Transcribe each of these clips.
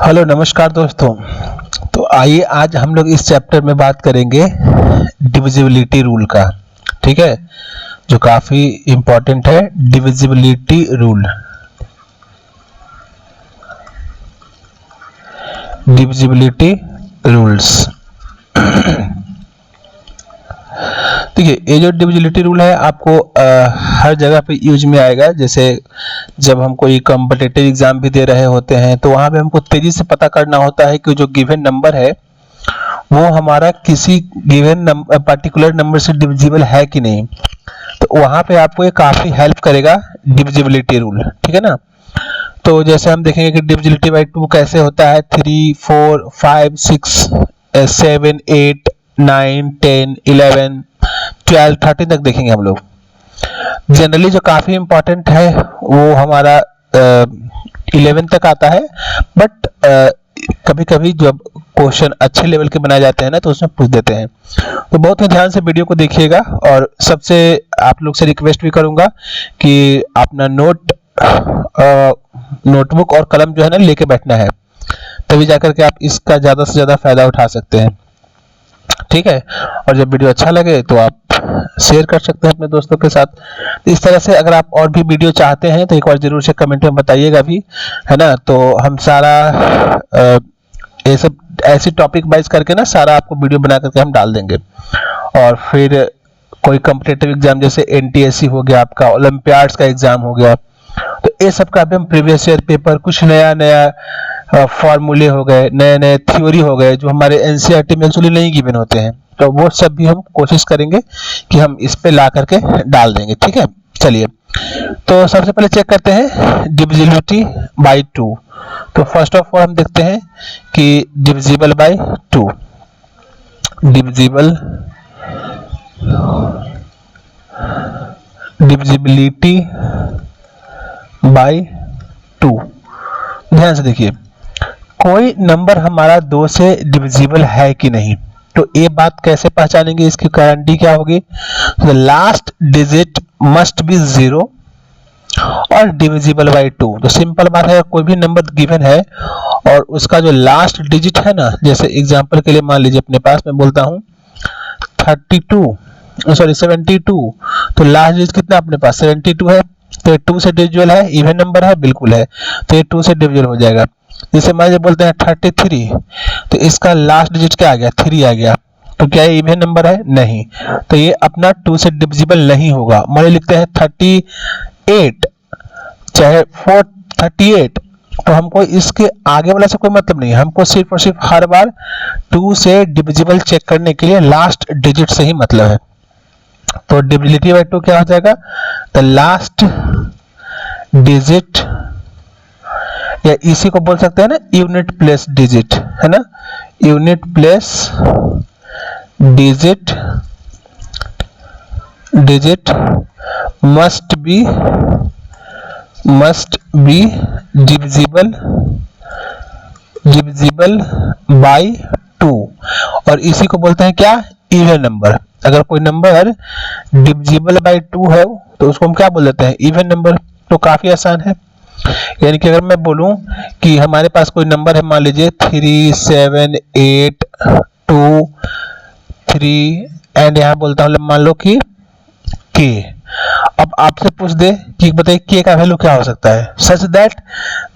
Hello नमस्कार दोस्तों। तो आइए आज हम लोग इस चैप्टर में बात करेंगे डिविजिबिलिटी रूल का। ठीक है, जो काफ़ी इम्पोर्टेंट है, डिविजिबिलिटी रूल। Divisibility rules. देखिए, ये जो डिविजिबिलिटी रूल है आपको हर जगह पे यूज में आएगा। जैसे जब हम कोई कॉम्पिटिटिव एग्जाम भी दे रहे होते हैं तो वहाँ पे हमको तेजी से पता करना होता है कि जो गिवन नंबर है वो हमारा किसी गिवन पर्टिकुलर नंबर से डिविजिबल है कि नहीं। तो वहाँ पे आपको ये काफ़ी हेल्प करेगा डिविजिबिलिटी रूल। ठीक है ना। तो जैसे हम देखेंगे कि डिविजिबिलिटी बाई 2 कैसे होता है। 3, 4, 5, 6, 7, 8, 9, 10, 11, 12, 13 तक देखेंगे हम लोग। जनरली जो काफ़ी इम्पोर्टेंट है वो हमारा 11 तक आता है, बट कभी कभी जब क्वेश्चन अच्छे लेवल के बनाए जाते हैं ना तो उसमें पूछ देते हैं। तो बहुत ही ध्यान से वीडियो को देखिएगा और सबसे आप लोग से रिक्वेस्ट भी करूंगा कि अपना नोटबुक और कलम जो है ना लेके बैठना है, तभी जाकर के आप इसका ज़्यादा से ज़्यादा फायदा उठा सकते हैं। ठीक है, और जब वीडियो अच्छा लगे तो आप शेयर कर सकते हैं अपने दोस्तों के साथ। तो इस तरह से अगर आप और भी वीडियो चाहते हैं तो एक बार जरूर से कमेंट में बताइएगा भी, है ना। तो हम सारा ये सब ऐसी टॉपिक वाइज करके ना सारा आपको वीडियो बना करके हम डाल देंगे। और फिर कोई कॉम्पिटिटिव एग्जाम जैसे एनटीएससी हो गया, आपका ओलंपियाड्स का एग्जाम हो गया, तो ये सब का भी हम प्रीवियस ईयर पेपर, कुछ नया नया फॉर्मूले हो गए, नए नए थ्योरी हो गए जो हमारे एनसीईआरटी में एक्चुअली नहीं गिवन होते हैं, तो वो सब भी हम कोशिश करेंगे कि हम इस पे ला करके डाल देंगे। ठीक है, चलिए तो सबसे पहले चेक करते हैं डिविजिबिलिटी बाई 2। तो फर्स्ट ऑफ ऑल हम देखते हैं कि डिविजिबल बाई 2, डिविजिबिलिटी बाई 2। ध्यान से देखिए, कोई नंबर हमारा 2 से डिविजिबल है कि नहीं। तो ये बात कैसे पहचानेंगे, इसकी गारंटी क्या होगी। The last digit must B 0 और डिविजिबल बाई 2। तो सिंपल बात है, कोई भी नंबर गिवन है और उसका जो लास्ट डिजिट है ना, जैसे एग्जांपल के लिए मान लीजिए अपने पास मैं बोलता हूँ 72, तो लास्ट डिजिट कितना अपने पास 72 है, तो ये 2 से डिविजिबल है, इवन नंबर है, बिल्कुल है, तो ये 2 से डिविजिबल हो जाएगा। जैसे मान लीजिए बोलते हैं 33, तो इसका लास्ट डिजिट क्या आ गया 3 आ गया, तो क्या ये इवन नंबर है, नहीं, तो ये अपना 2 से डिविजिबल नहीं होगा। मान लीजिए लिखते हैं 38 चाहे 438, तो हमको इसके आगे वाला से कोई मतलब नहीं है, हमको सिर्फ और सिर्फ हर बार 2 से डिविजिबल चेक करने के लिए लास्ट डिजिट से ही मतलब है। तो डिविजिबिलिटी बाई 2 क्या हो जाएगा, द लास्ट डिजिट, या इसी को बोल सकते हैं ना यूनिट प्लेस डिजिट, है ना, unit place digit must be divisible by 2, और इसी को बोलते हैं क्या, इवन नंबर। अगर कोई नंबर डिविजिबल बाई 2 है तो उसको हम क्या बोल देते हैं, इवन नंबर। तो काफी आसान है। यानी कि अगर मैं बोलूं कि हमारे पास कोई नंबर है, मान लीजिए 3, 7, 8, 2, 3 एंड यहाँ बोलता हूँ मान लो कि k। अब आपसे पूछ दे कि बताइए k का वैल्यू क्या हो सकता है, such that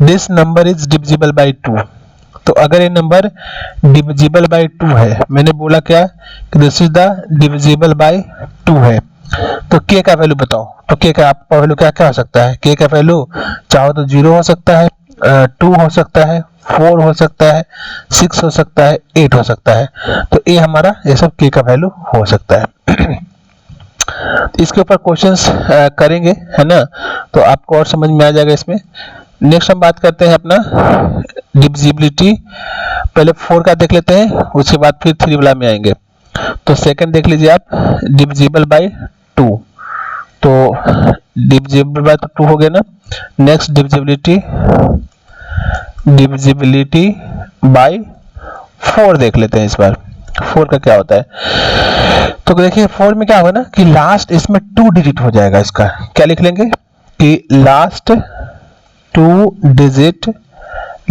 this number is divisible by 2। तो अगर ये नंबर डिविजिबल बाई 2 है, मैंने बोला क्या कि this is the divisible by 2 है, तो k का वैल्यू बताओ। तो k का आपका वैल्यू क्या क्या हो सकता है, k का वैल्यू चाहो तो 0 हो सकता है, 2 हो सकता है, 4 हो सकता है, 6 हो सकता है, 8 हो सकता है। तो ये हमारा ये सब k का वैल्यू हो सकता है। इसके ऊपर क्वेश्चंस करेंगे, है ना, तो आपको और समझ में आ जाएगा इसमें। नेक्स्ट हम बात करते हैं अपना डिविजिबिलिटी, पहले 4 का देख लेते हैं, उसके बाद फिर 3 वाला में आएंगे। तो सेकंड देख लीजिए आप, डिविजिबल बाई 2, तो डिविजिबल बाई 2 हो गया ना। नेक्स्ट डिविजिबिलिटी बाई 4 देख लेते हैं इस बार। 4 का क्या होता है, तो देखिए 4 में क्या होगा ना कि लास्ट इसमें 2 डिजिट हो जाएगा। इसका क्या लिख लेंगे कि last 2 digit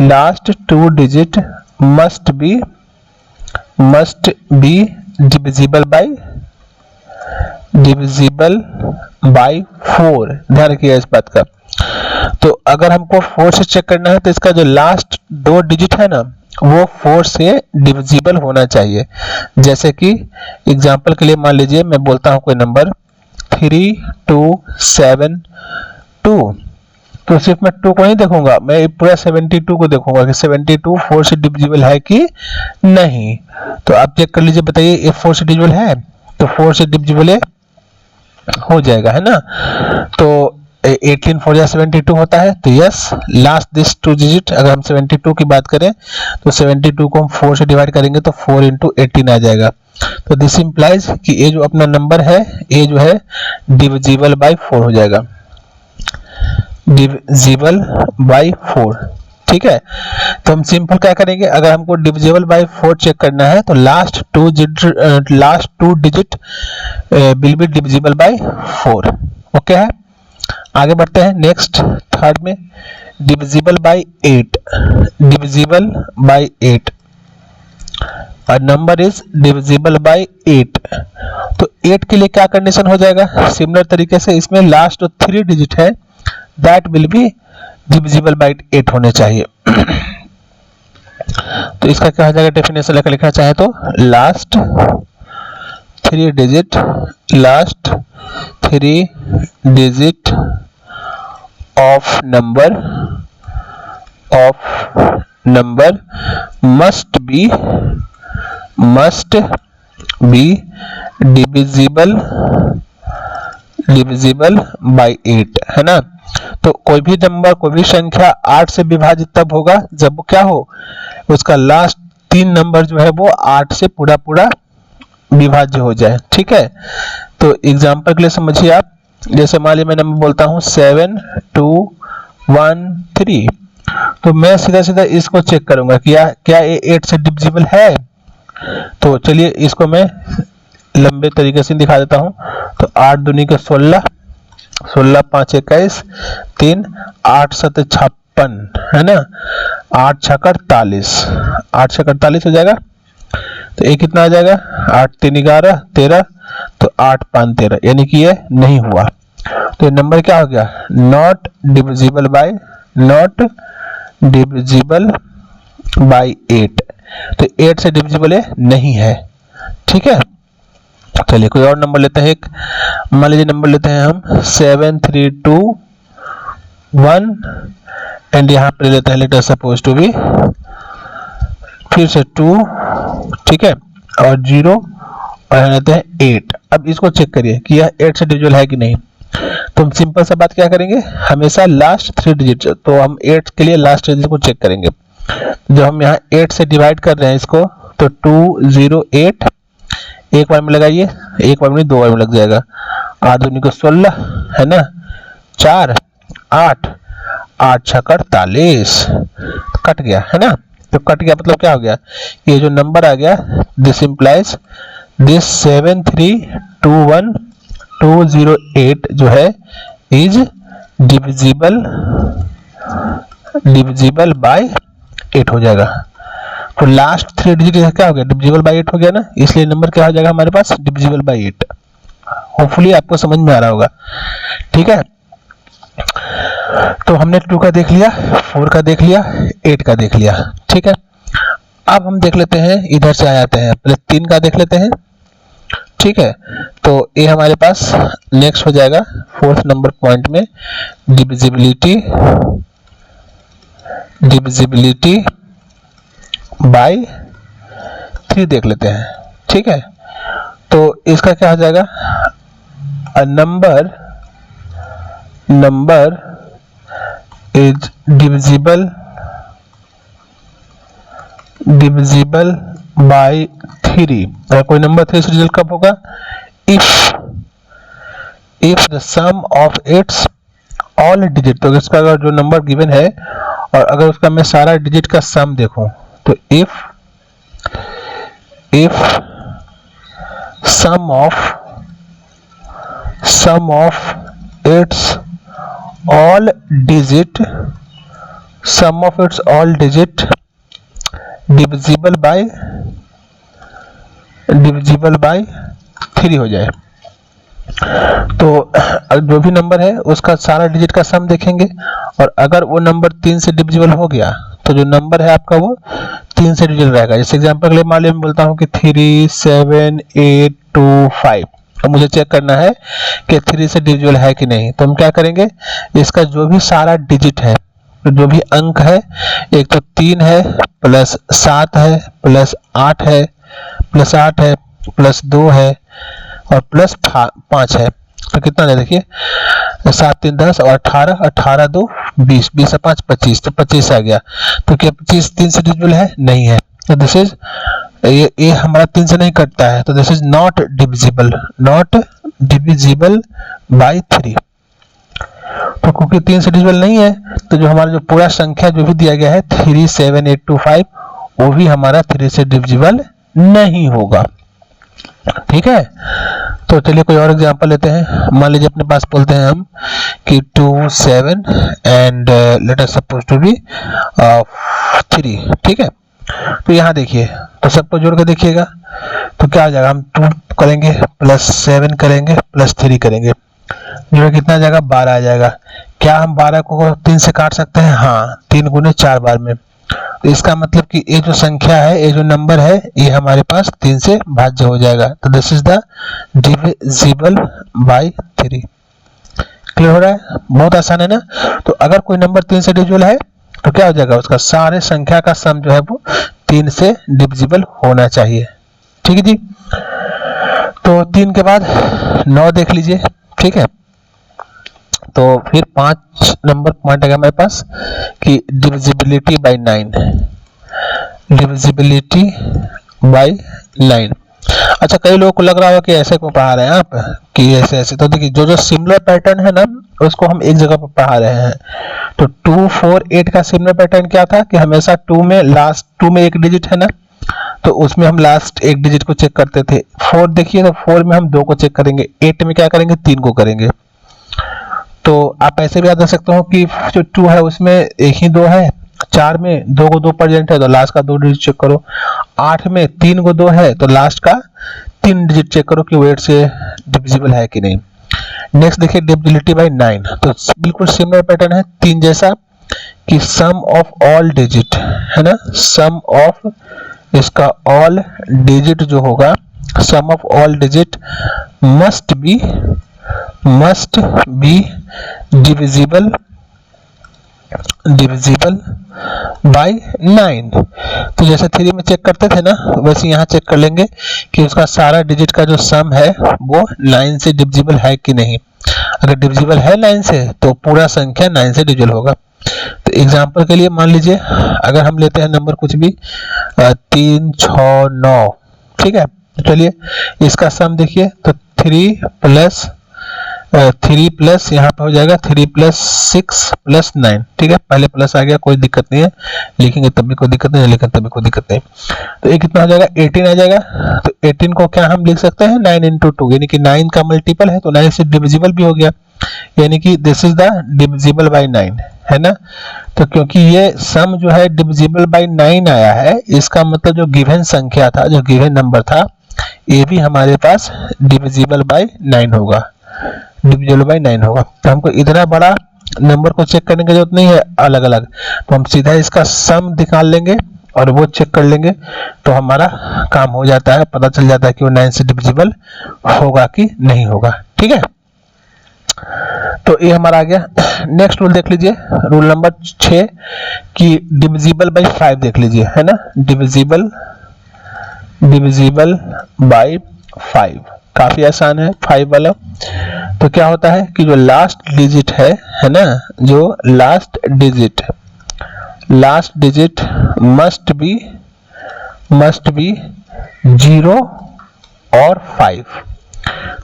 last 2 digit must be divisible bye 4। ध्यान रखिएगा इस बात का। तो अगर हमको 4 से चेक करना है तो इसका जो लास्ट 2 डिजिट है ना वो 4 से डिविजिबल होना चाहिए। जैसे कि एग्जांपल के लिए मान लीजिए मैं बोलता हूं कोई नंबर 3272, तो सिर्फ मैं 2 को नहीं देखूंगा, मैं पूरा 72 को देखूंगा कि 72 4 से डिविजिबल है कि नहीं। तो आप चेक कर लीजिए, बताइए ये 4 से डिविजिबल है, तो 4 से डिविजिबल हो जाएगा, है ना। तो 18 4 या 72 होता है, तो यस लास्ट दिस 2 डिजिट। अगर हम 72 की बात करें तो 72 को हम 4 से डिवाइड करेंगे तो 4 इंटू 18 आ जाएगा। तो दिस इंप्लाइज कि ये जो अपना नंबर है ये जो है डिविजिबल बाय 4 हो जाएगा, डिविजिबल बाय 4। ठीक है, तो हम सिंपल क्या करेंगे, अगर हमको डिविजिबल बाय 4 चेक करना है तो last 2 digit will be divisible bye 4। Okay है, आगे बढ़ते हैं। नेक्स्ट थर्ड में डिविजिबल बाय 8, डिविजिबल बाय 8, और नंबर इज डिविजिबल बाय 8। तो 8 के लिए क्या कंडीशन हो जाएगा, सिमिलर तरीके से इसमें लास्ट 3 डिजिट है that will be divisible bye 8 होने चाहिए। तो इसका क्या हो जाएगा, डेफिनेशन लेकर लिखना चाहे तो last 3 digit of number must be divisible bye 8, है ना। तो कोई भी नंबर, कोई भी संख्या 8 से विभाजित तब होगा जब वो क्या हो, उसका लास्ट 3 नंबर जो है वो 8 से पूरा विभाज्य हो जाए। ठीक है, तो एग्जांपल के लिए समझिए आप, जैसे मान लीजिए मैं नंबर बोलता हूं 7213, तो मैं सीधा इसको चेक करूंगा कि क्या ये 8 से डिविजिबल है। तो चलिए इसको मैं लंबे तरीके से दिखा देता हूं। तो 8 दूनी के 16, 16 5 21, 3 8 7 56, है ना, 8 6 48, 8 6 48 हो जाएगा। तो ये कितना आ जाएगा, 8 3 11 13, तो 8 5 13, यानी कि ये नहीं हुआ। तो ये नंबर क्या हो गया, नॉट डिविजिबल बाय 8। तो 8 से डिविजिबल नहीं है। ठीक है, चलिए कोई और नंबर लेते हैं। एक मान लीजिए नंबर लेते हैं हम 7321, एंड यहाँ पे लेते हैं लेटर सपोज टू बी, फिर से 2, ठीक है, और 0, और यहाँ लेते हैं 8। अब इसको चेक करिए कि यह 8 से डिविजिबल है कि नहीं। तो हम सिंपल सा बात क्या करेंगे, हमेशा लास्ट 3 डिजिट, तो हम 8 के लिए लास्ट डिजिट को चेक करेंगे। जब हम यहाँ 8 से डिवाइड कर रहे हैं इसको, तो 208 एक बार में लगाइए, एक बार में 2 बार में लग जाएगा। 8 दूनी को 16, है ना, 4 8 8 6 48, कट गया, है ना। तो कट गया मतलब क्या हो गया, ये जो नंबर आ गया दिस इंप्लाइज दिस 7321208 जो है इज डिविजिबल बाय 8 हो जाएगा। तो लास्ट 3 डिजिट क्या हो गया, डिविजिबल बाय 8 हो गया ना, इसलिए नंबर क्या हो जाएगा हमारे पास, डिविजिबल बाय 8। होपफुली आपको समझ में आ रहा होगा। ठीक है, तो हमने 2 का देख लिया, 4 का देख लिया, 8 का देख लिया। ठीक है, अब हम देख लेते हैं, इधर से आ जाते हैं, पहले 3 का देख लेते हैं। ठीक है, तो ये हमारे पास नेक्स्ट हो जाएगा 4th नंबर पॉइंट में डिविजिबिलिटी बाय 3 देख लेते हैं। ठीक है, तो इसका क्या हो जाएगा, a number is divisible by 3। और कोई नंबर 3 से डिविजिबल कब होगा, if the sum of its all digit. तो इसका अगर जो नंबर गिवन है और अगर उसका मैं सारा डिजिट का सम देखूं, तो if sum of its all digit sum of its all digit divisible by 3 हो जाए। तो जो भी नंबर है उसका सारा डिजिट का सम देखेंगे, और अगर वो नंबर 3 से डिविजिबल हो गया तो जो नंबर है आपका वो 3 से डिविजिबल रहेगा। जैसे एग्जांपल के लिए मान लीजिए मैं बोलता हूँ कि 3 7 8 2 5, तो मुझे चेक करना है कि 3 से डिविजिबल है कि नहीं। तो हम क्या करेंगे, इसका जो भी सारा डिजिट है, तो जो भी अंक है, एक तो 3 है प्लस 7 है प्लस 8 है प्लस 8 है प्लस 2 है और प्लस 5 है, तो कितना है देखिए, 7 3 10 और 18, 18 2 20, 20 से 5 25, तो 25 आ गया। तो क्या 25 3 से डिविजिबल है? नहीं है। तो दिस इज ये हमारा 3 से नहीं कटता है, तो this is not divisible by 3। तो क्योंकि 3 से डिविजिबल नहीं है, तो जो हमारा जो पूरा संख्या जो भी दिया गया है 3 7 8 2 5, वो भी हमारा 3 से डिविजिबल नहीं होगा। ठीक है, तो चलिए कोई और एग्जांपल लेते हैं। मान लीजिए अपने पास बोलते हैं हम कि 2 7 and let us suppose to be 3। ठीक है, तो यहाँ देखिए, तो सबको जोड़ के देखिएगा तो क्या आ जाएगा, हम 2 करेंगे प्लस 7 करेंगे प्लस 3 करेंगे, जो कितना आ जाएगा, 12 आ जाएगा। क्या हम 12 को 3 से काट सकते हैं? हाँ, 3 गुने 4 बार में। तो इसका मतलब कि ये जो संख्या है, ये जो नंबर है, ये हमारे पास 3 से भाज्य हो जाएगा। तो this is the divisible by 3। Clear हो रहा है? बहुत आसान है ना। तो अगर कोई नंबर 3 से डिविजिबल है तो क्या हो जाएगा, उसका सारे संख्या का सम जो है वो 3 से डिविजिबल होना चाहिए। ठीक है जी। तो 3 के बाद 9 देख लीजिए। ठीक है, तो फिर 5 नंबर पॉइंट आ गया हमारे पास कि डिविजिबिलिटी बाय 9, डिविजिबिलिटी बाय 9। अच्छा, कई लोगों को लग रहा होगा कि ऐसे को पढ़ा रहे हैं आप कि ऐसे ऐसे, तो देखिए जो जो सिमिलर पैटर्न है ना, उसको हम एक जगह पर पढ़ा रहे हैं। तो 2 4 8 का सिमिलर पैटर्न क्या था कि हमेशा 2 में लास्ट 2 में एक डिजिट है ना, तो उसमें हम लास्ट एक डिजिट को चेक करते थे। 4 देखिए, तो 4 में हम 2 को चेक करेंगे, 8 में क्या करेंगे, 3 को करेंगे। तो आप ऐसे भी याद रख सकते हो कि जो 2 है उसमें एक ही 2 है, 4 में 2 को 2 प्रेजेंट है तो लास्ट का 2 डिजिट चेक करो, 8 में 3 को 2 है तो लास्ट का 3 डिजिट चेक करो कि वो 8 से डिविजिबल है कि नहीं। नेक्स्ट देखिए डिविजिबिलिटी बाय 9, तो बिल्कुल सिमिलर पैटर्न है 3 जैसा कि सम ऑफ ऑल डिजिट है ना, सम ऑफ इसका ऑल डिजिट जो होगा, sum of all digit must be divisible by 9। तो जैसे 3 में चेक करते थे ना, वैसे यहाँ चेक कर लेंगे कि उसका सारा डिजिट का जो सम है वो 9 से डिविजिबल है कि नहीं। अगर डिविजिबल है 9 से तो पूरा संख्या 9 से डिविजिबल होगा। तो एग्जांपल के लिए मान लीजिए अगर हम लेते हैं नंबर कुछ भी 3 6 9, ठीक है, तो चलिए इसका सम देखिए, तो 3 प्लस यहाँ पे हो जाएगा 3 प्लस 6 प्लस 9। ठीक है, पहले प्लस आ गया, कोई दिक्कत नहीं है, लिखेंगे तब भी कोई दिक्कत नहीं, लिखेंगे तब भी कोई दिक्कत नहीं। तो ये कितना हो जाएगा, 18 आ जाएगा। तो 18 को क्या हम लिख सकते हैं, 9 इंटू 2, यानी कि 9 का मल्टीपल है तो 9 से डिविजिबल भी हो गया, यानी कि this is the divisible by 9 है ना। तो क्योंकि ये सम जो है डिविजिबल बाय 9 आया है, इसका मतलब जो गिवन संख्या था, जो गिवन नंबर था, ये भी हमारे पास डिविजिबल बाय 9 होगा, डिविजिबल बाय 9 होगा। तो हमको इतना बड़ा नंबर को चेक करने की जरूरत नहीं है अलग अलग, तो हम सीधा इसका सम निकाल लेंगे और वो चेक कर लेंगे, तो हमारा काम हो जाता है, पता चल जाता है कि वो 9 से डिविजिबल होगा कि नहीं होगा। ठीक है, तो ये हमारा आ गया। नेक्स्ट रूल देख लीजिए, रूल नंबर 6 कि डिविजिबल बाय 5 देख लीजिए, है ना, डिविजिबल बाय 5 काफी आसान है 5 वाला। तो क्या होता है कि जो लास्ट डिजिट है ना, जो लास्ट डिजिट मस्ट बी 0 और 5।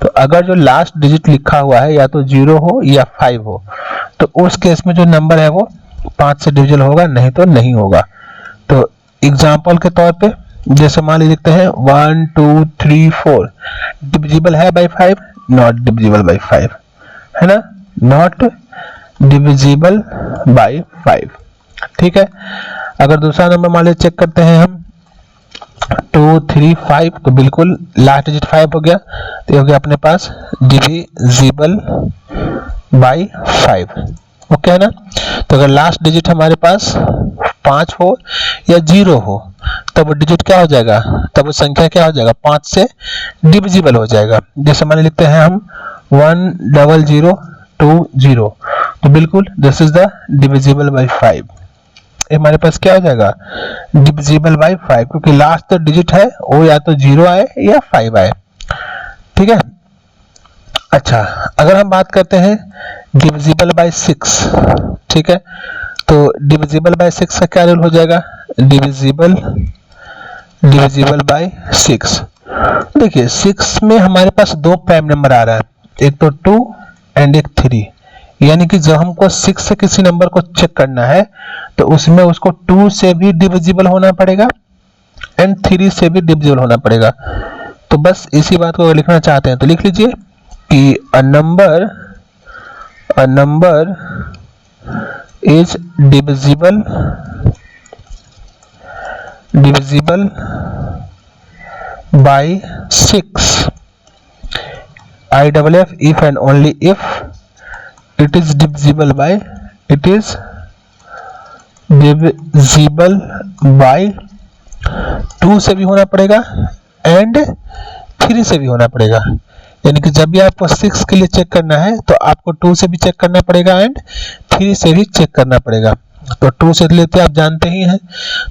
तो अगर जो लास्ट डिजिट लिखा हुआ है या तो 0 हो या 5 हो, तो उस केस में जो नंबर है वो 5 से डिविजिबल होगा, नहीं तो नहीं होगा। तो एग्जांपल के तौर पे जैसे मान लीजिए लिखते हैं 1 2 3 4, डिविजिबल है बाय 5, नॉट डिविजिबल बाय 5, है ना, नॉट डिविजिबल बाय 5। ठीक है। अगर दूसरा नंबर मान लीजिए चेक करते हैं हम 2 3 5, तो बिल्कुल लास्ट डिजिट 5 हो गया, तो ये हो गया अपने पास डिविजिबल बाई 5। ओके है ना। तो अगर लास्ट डिजिट हमारे पास 5 हो या 0 हो तब वो डिजिट क्या हो जाएगा, तब वो संख्या क्या हो जाएगा, 5 से डिविजिबल हो जाएगा। जैसे मान लिखते हैं हम 10020, तो बिल्कुल this is the divisible by 5। हमारे पास क्या हो जाएगा, डिविजिबल बाई 5, क्योंकि लास्ट तो डिजिट है वो या तो 0 आए या 5 आए। ठीक है। अच्छा, अगर हम बात करते हैं डिविजिबल बाय 6, ठीक है, तो डिविजिबल बाय 6 का क्या रूल हो जाएगा, डिविजिबल बाय 6। देखिए 6 में हमारे पास दो प्राइम नंबर आ रहा है, एक तो 2 एंड एक 3, यानी कि जब हमको 6 से किसी नंबर को चेक करना है तो उसमें उसको 2 से भी डिविजिबल होना पड़ेगा एंड 3 से भी डिविजिबल होना पड़ेगा। तो बस इसी बात को लिखना चाहते हैं तो लिख लीजिए कि a number is divisible by 6, IFF if and only if it is divisible by 2 से भी होना पड़ेगा एंड 3 से भी होना पड़ेगा। यानी कि जब भी आपको 6 के लिए चेक करना है तो आपको 2 से भी चेक करना पड़ेगा एंड 3 से भी चेक करना पड़ेगा। तो 2 से लेते आप जानते ही हैं,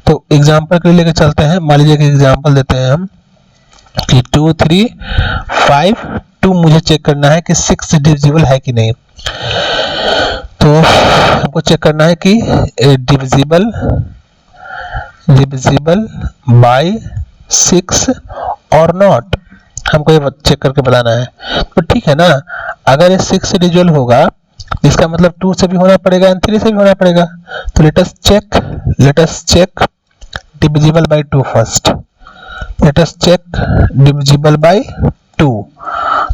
तो एग्जांपल के लिए लेके चलते हैं। मान लीजिए कि एग्जांपल देते हैं हम कि 2 3 5 2 मुझे चेक करना है कि 6 से डिविजिबल है कि नहीं। तो हमको चेक करना है कि डिविजिबल बाय 6 और नॉट, हमको ये चेक करके बताना है। तो ठीक है ना, अगर ये 6 से डिविजिबल होगा इसका मतलब 2 से भी होना पड़ेगा एंड 3 से भी होना पड़ेगा। तो let us check divisible by 2 first. Let us check divisible by 2।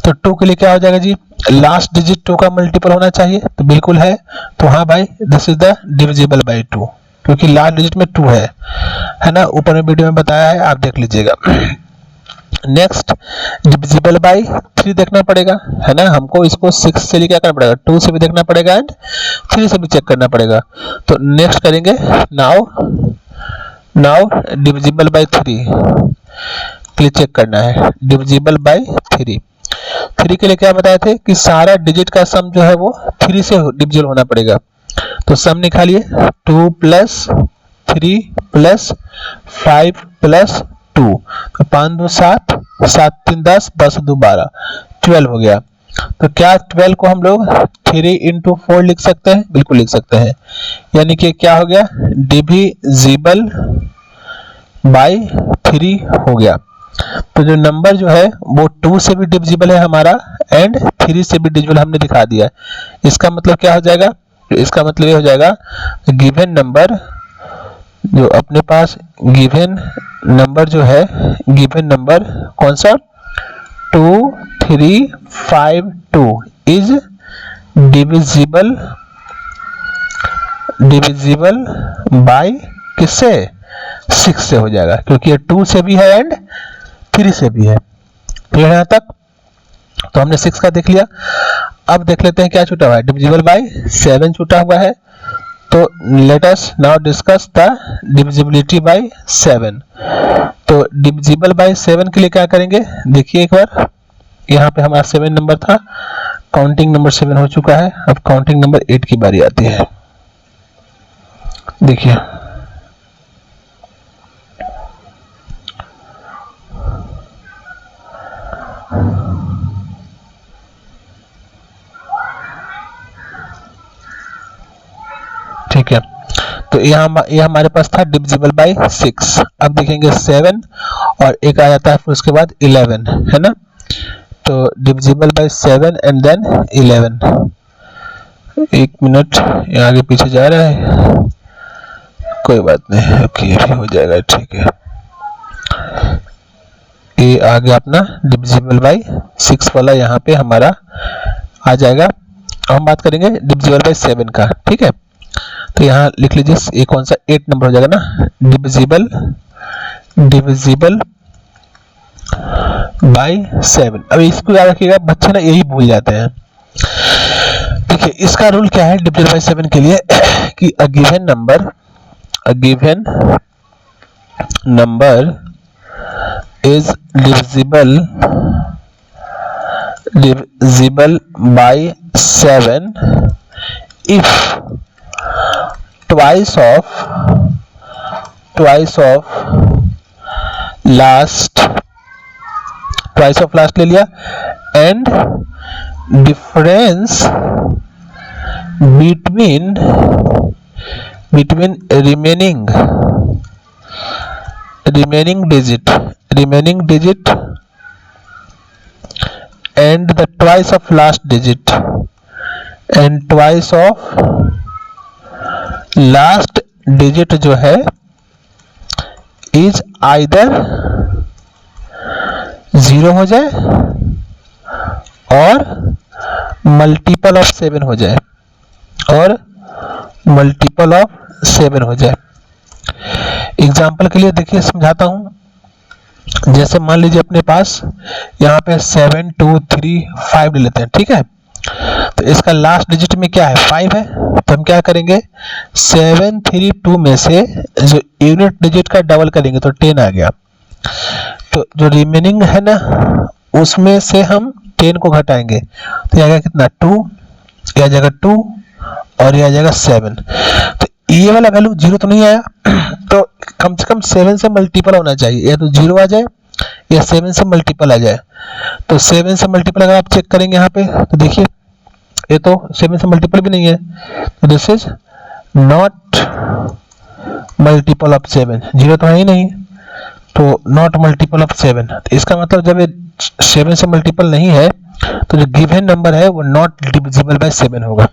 तो 2 के लिए क्या हो जाएगा जी, लास्ट डिजिट 2 का मल्टीपल होना चाहिए, तो बिल्कुल है। तो हाँ भाई, this is the divisible by 2, क्योंकि लास्ट डिजिट में 2 है ना। ऊपर में वीडियो में बताया है, आप देख लीजिएगा। नेक्स्ट डिविजिबल बाय 3 देखना पड़ेगा, है ना। हमको इसको 6 से लिए क्या करना पड़ेगा, 2 से भी देखना पड़ेगा एंड 3 से भी चेक करना पड़ेगा। तो नेक्स्ट करेंगे नाउ डिविजिबल बाय 3 के लिए चेक करना है, डिविजिबल बाय 3 के लिए क्या बताए थे कि सारा डिजिट का सम जो है वो 3 से डिविजिबल होना पड़ेगा। तो सम निकालिए, 2 + 3 + 5 + 2, तो 5 2 7, 7 3 10, 10 2 12, 12 हो गया। तो क्या 12 को हम लोग 3 × 4 लिख सकते हैं, बिल्कुल लिख सकते हैं। यानी कि क्या हो गया, डिविजिबल बाय 3 हो गया। तो जो नंबर जो है वो 2 से भी डिविजिबल है हमारा एंड 3 से भी डिविजिबल हमने दिखा दिया। इसका मतलब क्या हो जाएगा, इसका मतलब ये हो जाएगा गिवन नंबर जो अपने पास गिवन नंबर जो है, गिवन नंबर कौन सा 2 3 5 2 इज डिविजिबल बाय किससे, 6 से हो जाएगा, क्योंकि ये 2 से भी है एंड 3 से भी है। क्लियर है यहाँ तक। तो हमने 6 का देख लिया। अब देख लेते हैं क्या छूटा हुआ है, डिविजिबल बाय 7 छूटा हुआ है। तो let us now discuss the divisibility bye 7। तो डिविजिबल बाय 7 के लिए क्या करेंगे, देखिए एक बार, यहाँ पे हमारा 7 नंबर था, काउंटिंग नंबर 7 हो चुका है। अब काउंटिंग नंबर 8 की बारी आती है। देखिए ठीक है, तो यह हमारे पास था डिविजिबल बाय 6। अब देखेंगे 7 और एक आ जाता है फिर उसके बाद 11, है ना। तो डिविजिबल बाय 7 एंड देन 11। एक मिनट, ये आगे पीछे जा रहा है, कोई बात नहीं, ओके ये भी हो जाएगा, ठीक है। ये आ गया अपना डिविजिबल बाय 6 वाला, यहाँ पे हमारा आ जाएगा। हम बात करेंगे डिविजिबल बाय 7 का, ठीक है। तो यहाँ लिख लीजिए ये कौन सा 8 नंबर हो जाएगा ना, डिविजिबल बाय 7। अब इसको याद रखिएगा, बच्चे ना यही भूल जाते हैं। देखिए इसका रूल क्या है डिविजन बाय 7 के लिए कि a given number is divisible by 7 if twice of last ले लिया and difference between remaining digit and the twice of last digit जो है is either 0 हो जाए और मल्टीपल ऑफ 7 हो जाए, एग्जाम्पल के लिए देखिए समझाता हूं। जैसे मान लीजिए अपने पास यहाँ पे 7 2 3 5 ले लेते हैं, ठीक है। तो इसका लास्ट डिजिट में क्या है 5 है, तो हम क्या करेंगे 7 3 2 में से जो यूनिट डिजिट का डबल करेंगे तो 10 आ गया। तो जो रिमेनिंग है ना उसमें से हम 10 को घटाएंगे तो यह आ जाएगा कितना 2, यह आ जाएगा 2 और यह आ जाएगा 7। तो ये वाला वैल्यू 0 तो नहीं आया, तो कम से कम 7 से मल्टीपल होना चाहिए, या तो 0 आ जाए या 7 से मल्टीपल आ जाए। तो 7 से मल्टीपल अगर आप चेक करेंगे यहाँ पे तो देखिए ये तो 7 से मल्टीपल भी नहीं है, तो this is not multiple of 7, 0 तो है ही नहीं, तो नॉट मल्टीपल ऑफ 7। तो इसका मतलब जब ये 7 से मल्टीपल नहीं है तो जो गिवन नंबर है वो नॉट डिविजिबल बाय 7 होगा।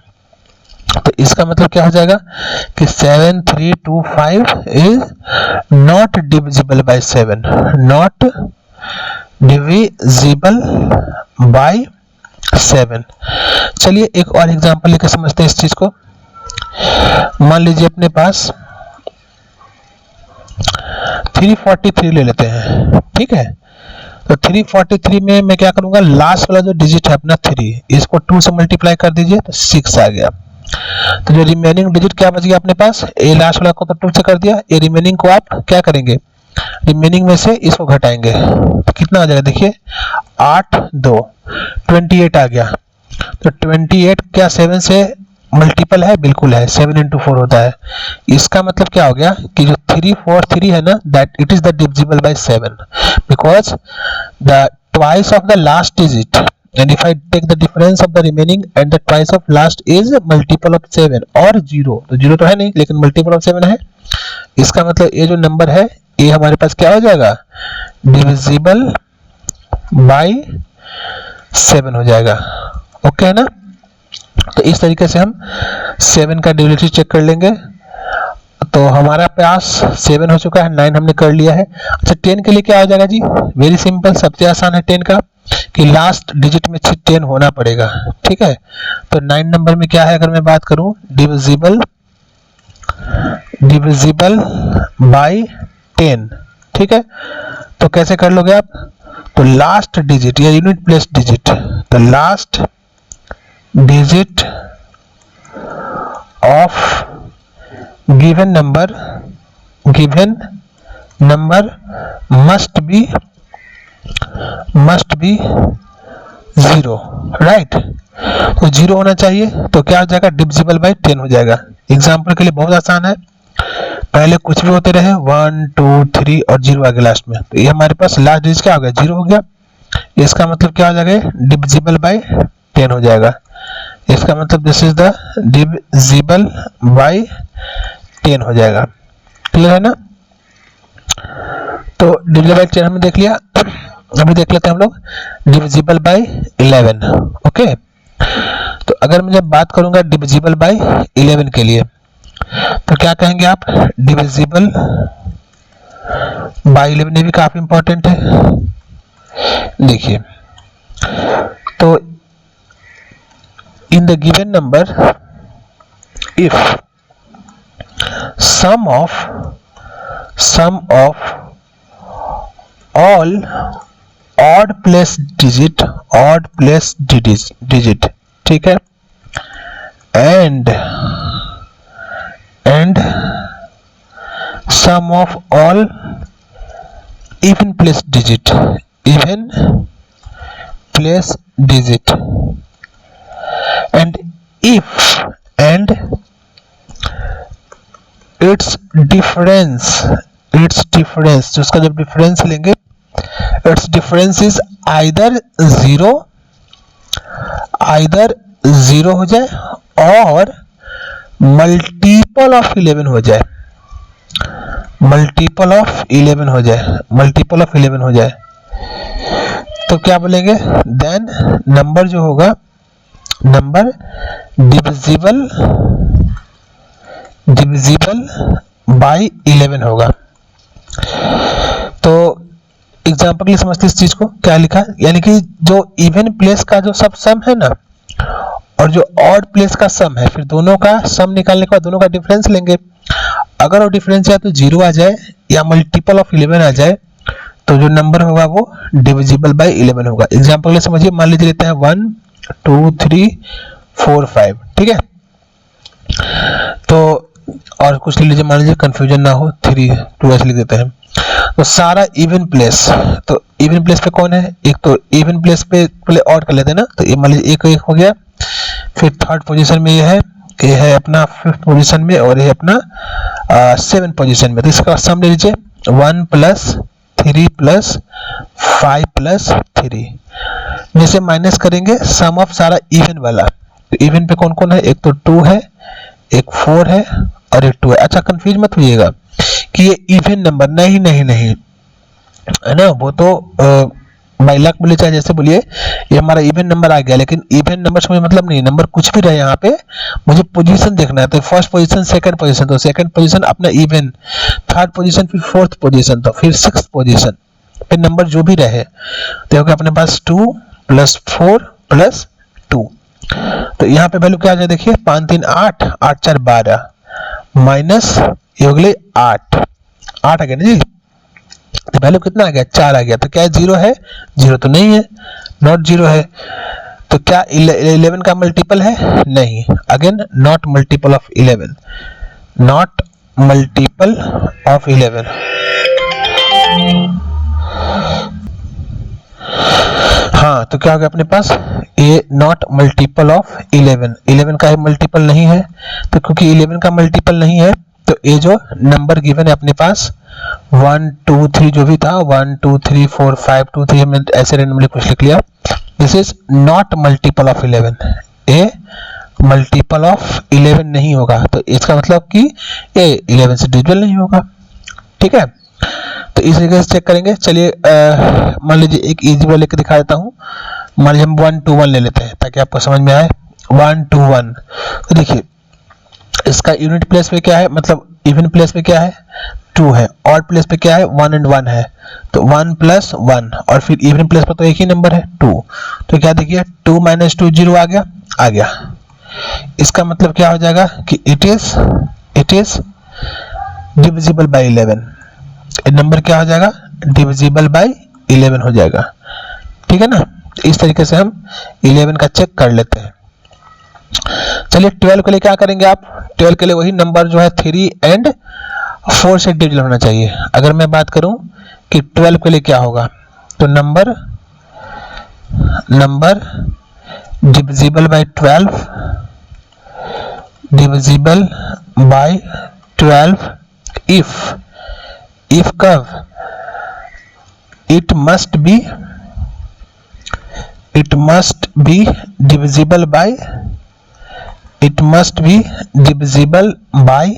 तो इसका मतलब क्या हो जाएगा कि 7 3 2 5 is not divisible by 7, not divisible by 7। चलिए एक और एग्जांपल लेकर समझते हैं इस चीज को। मान लीजिए अपने पास 343 ले लेते हैं, ठीक है। तो 343 में मैं क्या करूंगा, लास्ट वाला जो डिजिट है अपना 3, इसको 2 से मल्टीप्लाई कर दीजिए तो 6 आ गया। तो जो रिमेनिंग डिजिट क्या बच गया अपने पास, ए लास्ट वाला को तो 2 से कर दिया, ये रिमेनिंग को आप क्या करेंगे, रिमेनिंग में से इसको घटाएंगे तो कितना आ जाएगा, देखिए 8 2 28 आ गया। तो 28 क्या 7 से मल्टीपल है, बिल्कुल है, 7 into 4 होता है। इसका मतलब क्या हो गया कि जो 343 है ना, that it is the divisible by 7 because the twice of the last digit and if I take the difference of the remaining and the twice of last is multiple of 7 और 0, तो 0 तो है नहीं लेकिन multiple of 7 है। इसका मतलब ये जो नंबर है ये हमारे पास क्या हो जाएगा, डिविजिबल बाय 7 हो जाएगा। ओके है ना। तो इस तरीके से हम 7 का डिविजिबिलिटी चेक कर लेंगे। तो हमारा पास 7 हो चुका है, 9 हमने कर लिया है। अच्छा 10 के लिए क्या हो जाएगा जी, वेरी सिंपल, सबसे आसान है 10 का कि लास्ट डिजिट में 10 होना पड़ेगा, ठीक है। तो 9 नंबर में क्या है, अगर मैं बात करूं डिविजिबल बाय 10, ठीक है। तो कैसे कर लोगे आप, तो लास्ट डिजिट या यूनिट प्लेस डिजिट, तो last digit of given number must be 0, right. तो 0 होना चाहिए, तो क्या हो जाएगा, डिविजिबल बाय 10 हो जाएगा। एग्जाम्पल के लिए बहुत आसान है, पहले कुछ भी होते रहे 1 2 3 और 0 आ गया लास्ट में, तो ये हमारे पास लास्ट डिजिट क्या हो गया, 0 हो गया। इसका मतलब क्या हो जाएगा, डिविजिबल बाय 10 हो जाएगा। इसका मतलब this is the divisible by 10 हो जाएगा। क्लियर है ना। तो डिविजिबल बाय 10 हमने देख लिया। अभी देख लेते हैं हम लोग डिविजिबल बाय 11। ओके, तो अगर मैं जब बात करूंगा डिविजिबल बाय 11 के लिए तो क्या कहेंगे आप, डिविजिबल बाय 11, ये भी काफी इंपॉर्टेंट है। देखिए तो in the given number if sum of all odd place digit, ठीक है, and sum of all even place digit and its difference, तो उसका जब डिफरेंस लेंगे, its difference is either zero हो जाए और मल्टीपल ऑफ 11 हो जाए, मल्टीपल ऑफ 11 हो जाए, तो क्या बोलेंगे, देन नंबर जो होगा, नंबर डिविजिबल बाय 11 होगा। तो एग्जांपल के लिए समझते इस चीज को, क्या लिखा, यानी कि जो इवन प्लेस का जो सब सम है ना, और जो ऑड प्लेस का सम है, फिर दोनों का सम निकालने के बाद दोनों का डिफरेंस लेंगे। अगर वो डिफरेंस या तो 0 आ जाए या मल्टीपल ऑफ 11 आ जाए, तो जो नंबर होगा वो डिविजिबल बाय 11 होगा। एग्जांपल ले समझिए, मान लीजिए लेते हैं 1 2 3 4 5, ठीक है। तो और कुछ ले लीजिए, मान लीजिए कंफ्यूजन ना हो, 3 2 ऐसे लिख देते हैं। तो सारा इवन प्लेस, तो इवन प्लेस पे कौन है, एक तो इवन प्लेस पे पहले ऑड कर लेते हैं ना, तो ये मान लीजिए 1 1 हो गया, फिर थर्ड पोजीशन में ये है अपना 5th पोजीशन में, और ये अपना 7th पोजीशन में। तो इसका सम ले लीजिए, 1 + 3 + 5 + 3 में से माइनस करेंगे सम ऑफ सारा इवन वाला। तो इवन पे कौन कौन है, एक तो 2 है, एक 4 है और एक 2 है। अच्छा, कंफ्यूज मत होइएगा कि ये इवन नंबर, नहीं है ना, वो तो बाई लक बोले चाहे जैसे बोलिए, ये हमारा इवन नंबर आ गया, लेकिन इवन नंबर से मुझे मतलब नहीं, नंबर कुछ भी रहे यहाँ पे, मुझे पोजीशन देखना है। तो फर्स्ट पोजीशन, सेकंड पोजीशन, तो सेकंड पोजीशन अपना इवन, थर्ड पोजीशन, फिर 4th पोजीशन, तो फिर 6th पोजीशन पे नंबर जो भी रहे, तो होगा अपने पास 2 + 4 + 2। तो यहाँ पे वैल्यू क्या आ जाए, देखिए 5 3 8 8 4 12 माइनस ये हो गई 8 आ गया ना जी। तो वैल्यू कितना आ गया, 4 आ गया। तो क्या 0 है, 0 तो नहीं है, नॉट 0 है। तो क्या 11 का मल्टीपल है, नहीं, again not multiple of 11, not multiple of 11। हाँ, तो क्या हो गया अपने पास, ये नॉट मल्टीपल ऑफ 11 का मल्टीपल नहीं है। तो क्योंकि 11 का मल्टीपल नहीं है, तो ये जो नंबर गिवन है अपने पास 1 2 3 जो भी था, 1 2 3 4 5 2 3, हमने ऐसे रैंडमली कुछ लिख लिया। This is not multiple of 11, A multiple of 11 नहीं होगा। तो इसका मतलब कि ए 11 से डिविजिबल नहीं होगा, ठीक है। तो इस तरीके से चेक करेंगे। चलिए मान लीजिए एक इजी वाला लेकर दिखा देता हूँ। मान लीजिए हम 1 2 1 ले लेते हैं ताकि आपको समझ में आए। 1 2 1, तो देखिए इसका यूनिट प्लेस पे क्या है, मतलब इवन प्लेस पे क्या है, 2 है, ऑड प्लेस पे क्या है, 1 and 1 है। तो 1 + 1, और फिर इवन प्लेस पर तो एक ही नंबर है 2। तो क्या देखिए 2 - 2 0 आ गया। इसका मतलब क्या हो जाएगा कि it is divisible bye 11। Number क्या हो जाएगा, डिविजिबल बाय 11 हो जाएगा, ठीक है ना। इस तरीके से हम 11 का चेक कर लेते हैं। चलिए 12 के लिए क्या करेंगे आप, 12 के लिए वही नंबर जो है 3 and 4 से डिविजिबल होना चाहिए। अगर मैं बात करूं कि 12 के लिए क्या होगा, तो number divisible by 12, divisible by 12 if कब, it must be divisible by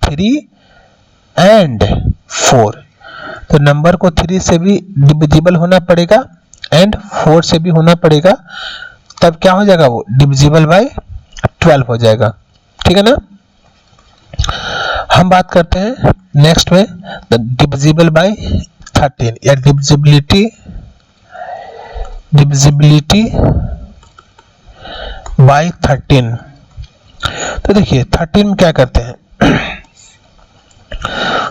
3 and 4। तो नंबर को 3 से भी डिविजिबल होना पड़ेगा एंड 4 से भी होना पड़ेगा, तब क्या हो जाएगा, वो डिविजिबल बाय 12 हो जाएगा, ठीक है ना। हम बात करते हैं नेक्स्ट में डिविजिबल बाय 13 या डिविजिबिलिटी बाय 13। तो देखिए 13 में क्या करते हैं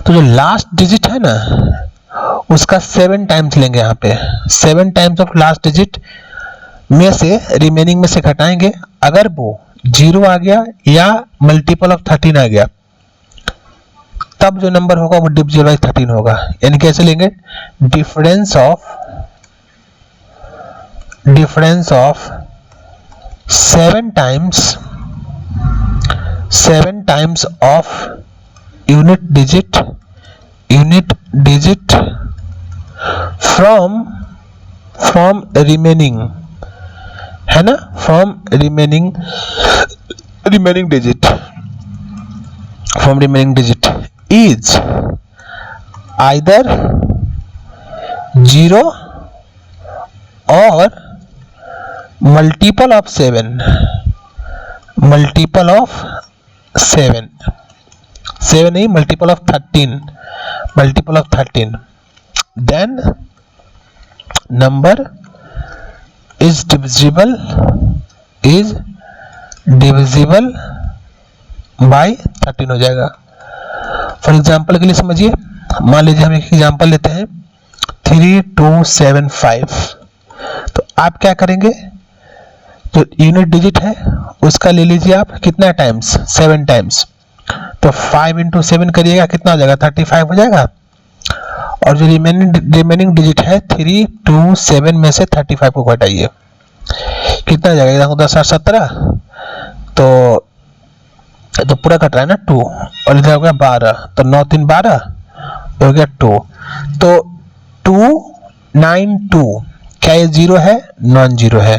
तो जो लास्ट डिजिट है ना उसका 7 टाइम्स लेंगे यहाँ पे। 7 टाइम्स ऑफ लास्ट डिजिट में से रिमेनिंग में से घटाएंगे, अगर वो 0 आ गया या मल्टीपल ऑफ 13 आ गया तब जो नंबर होगा वो डिविजिबल बाय 13 होगा। यानी कैसे लेंगे, difference of 7 times of unit digit from remaining, है ना, from remaining digit is either 0 और मल्टीपल ऑफ 7 नहीं, multiple of 13, then number is divisible by 13 हो जाएगा। फॉर एग्जाम्पल के लिए समझिए, मान लीजिए हम एक एग्जाम्पल लेते हैं 3275। तो आप क्या करेंगे, जो यूनिट डिजिट है उसका ले लीजिए आप कितना टाइम्स, 7 टाइम्स। तो 5 × 7 करिएगा, कितना हो जाएगा, 35 हो जाएगा। और जो रिमेनिंग डिजिट है 327 में से 35 को घटाइए, कितना हो जाएगा, 10 और 17, तो पूरा कट रहा है ना 2, और इधर हो गया 12, तो 9 3 12 हो गया 2। तो 292, क्या ये 0 है, नॉन जीरो है,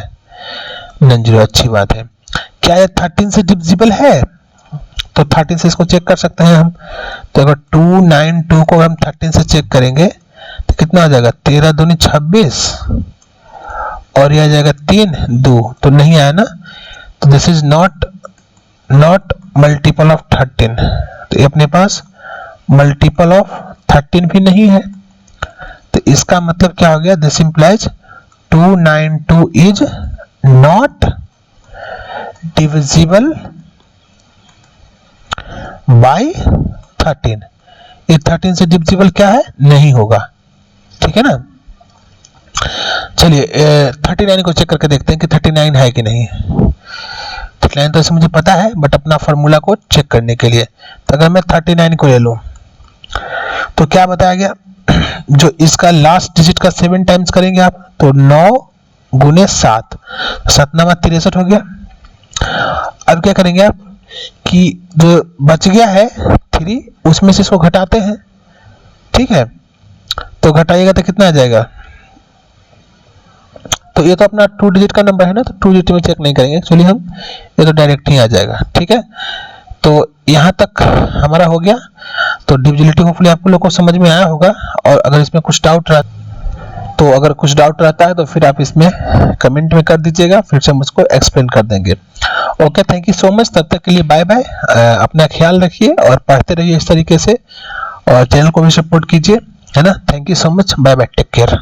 अच्छी बात है। क्या ये 13 से डिविजिबल है, तो 13 से इसको चेक कर सकते हैं हम। तो अगर 292 को हम 13 से चेक करेंगे तो कितना हो जाएगा, 13 दूनी 26, और यह आ जाएगा 3 2, तो नहीं आया ना, तो this is not multiple of 13। तो ये अपने पास मल्टीपल ऑफ 13 भी नहीं है। तो इसका मतलब क्या हो गया, this implies 292 is not divisible by 13। ये 13 से डिविजिबल क्या है, नहीं होगा, ठीक है ना। चलिए 39 को चेक करके देखते हैं कि 39 है कि नहीं। 39 तो ऐसे मुझे पता है, बट अपना फॉर्मूला को चेक करने के लिए, तो अगर मैं 39 को ले लूं तो क्या बताया गया, जो इसका लास्ट डिजिट का 7 टाइम्स करेंगे आप, तो 9 × 7, 7 9 63 हो गया। अब क्या करेंगे आप कि जो बच गया है 3, उसमें से इसको घटाते हैं, ठीक है। तो घटाइएगा तो कितना आ जाएगा, तो ये तो अपना 2 डिजिट का नंबर है ना, तो 2 डिजिट में चेक नहीं करेंगे एक्चुअली हम, ये तो डायरेक्ट ही आ जाएगा, ठीक है। तो यहाँ तक हमारा हो गया। तो डिविजिबिलिटी होपफुली आप लोग को समझ में आया होगा, और अगर इसमें कुछ डाउट रहता है तो फिर आप इसमें कमेंट में कर दीजिएगा, फिर से हम उसको एक्सप्लेन कर देंगे। Okay, thank you so much, तब तक के लिए बाय बाय। अपना ख्याल रखिए और पढ़ते रहिए इस तरीके से, और चैनल को भी सपोर्ट कीजिए, है ना। Thank you so much, bye bye, take care.